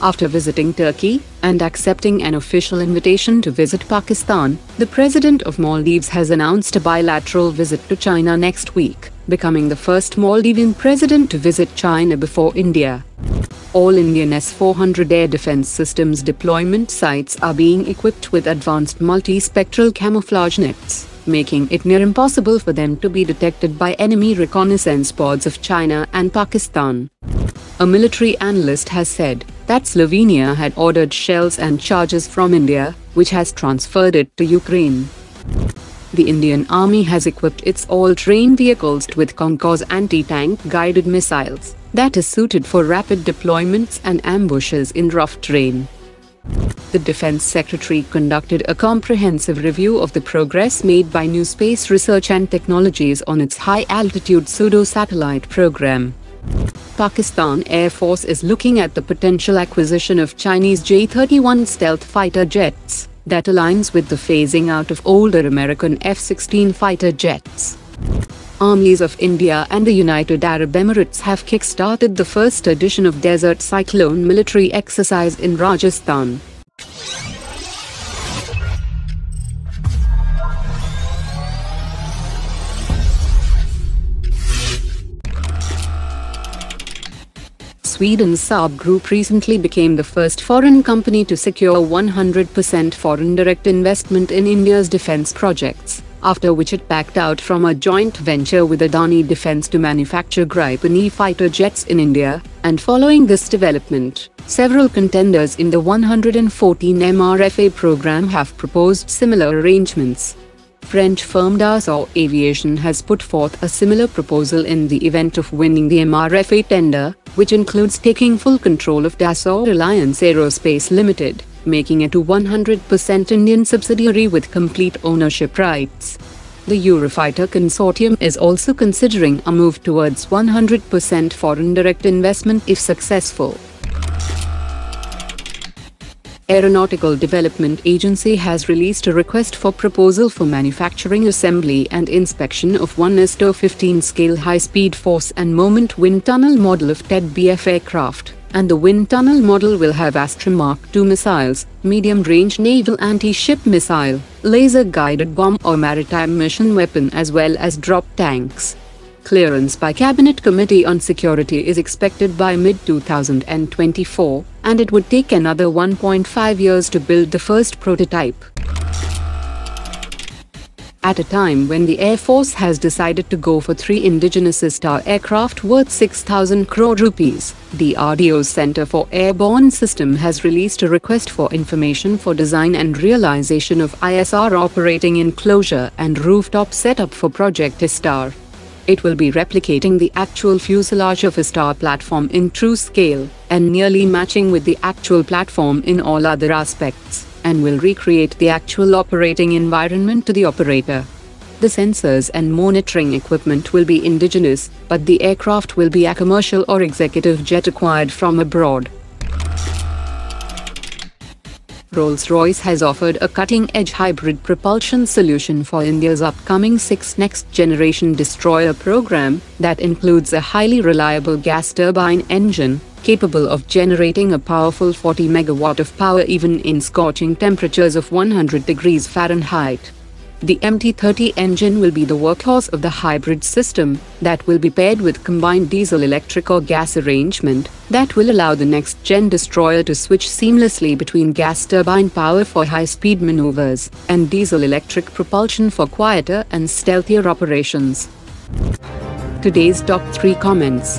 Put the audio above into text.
After visiting Turkey and accepting an official invitation to visit Pakistan, the President of Maldives has announced a bilateral visit to China next week, becoming the first Maldivian president to visit China before India. All Indian S-400 air defense systems deployment sites are being equipped with advanced multispectral camouflage nets, making it near impossible for them to be detected by enemy reconnaissance pods of China and Pakistan. A military analyst has said that Slovenia had ordered shells and charges from India, which has transferred it to Ukraine. The Indian Army has equipped its all-terrain vehicles with Konkurs anti-tank guided missiles that is suited for rapid deployments and ambushes in rough terrain. The Defense Secretary conducted a comprehensive review of the progress made by Newspace Research and Technologies on its high-altitude pseudo-satellite program. Pakistan Air Force is looking at the potential acquisition of Chinese J-31 stealth fighter jets that aligns with the phasing out of older American F-16 fighter jets. Armies of India and the United Arab Emirates have kick-started the first edition of Desert Cyclone military exercise in Rajasthan. Sweden's Saab Group recently became the first foreign company to secure 100% foreign direct investment in India's defense projects, after which it backed out from a joint venture with Adani Defense to manufacture 𝗀𝗰𝗵𝗍 fighter jets in India, and following this development, several contenders in the 114 MRFA program have proposed similar arrangements. French firm Dassault Aviation has put forth a similar proposal in the event of winning the MRFA tender, which includes taking full control of Dassault Reliance Aerospace Limited, making it a 100% Indian subsidiary with complete ownership rights. The Eurofighter Consortium is also considering a move towards 100% foreign direct investment if successful. Aeronautical Development Agency has released a request for proposal for manufacturing, assembly and inspection of one ISTAR-15 scale high-speed force and moment wind tunnel model of TEDBF aircraft, and the wind tunnel model will have Astra Mark II missiles, medium-range naval anti-ship missile, laser-guided bomb or maritime mission weapon as well as drop tanks. Clearance by Cabinet Committee on Security is expected by mid-2024, and it would take another 1.5 years to build the first prototype. At a time when the Air Force has decided to go for 3 indigenous ISTAR aircraft worth 6,000 crore rupees, DRDO's Center for Airborne System has released a request for information for design and realization of ISR operating enclosure and rooftop setup for Project ISTAR. It will be replicating the actual fuselage of ISTAR platform in true scale, and nearly matching with the actual platform in all other aspects, and will recreate the actual operating environment to the operator. The sensors and monitoring equipment will be indigenous, but the aircraft will be a commercial or executive jet acquired from abroad. Rolls-Royce has offered a cutting-edge hybrid propulsion solution for India's upcoming 6th next-generation destroyer program that includes a highly reliable gas turbine engine, capable of generating a powerful 40 MW of power even in scorching temperatures of 100 degrees Fahrenheit. The MT-30 engine will be the workhorse of the hybrid system that will be paired with combined diesel-electric or gas arrangement that will allow the next-gen destroyer to switch seamlessly between gas turbine power for high-speed maneuvers and diesel-electric propulsion for quieter and stealthier operations. Today's top 3 comments.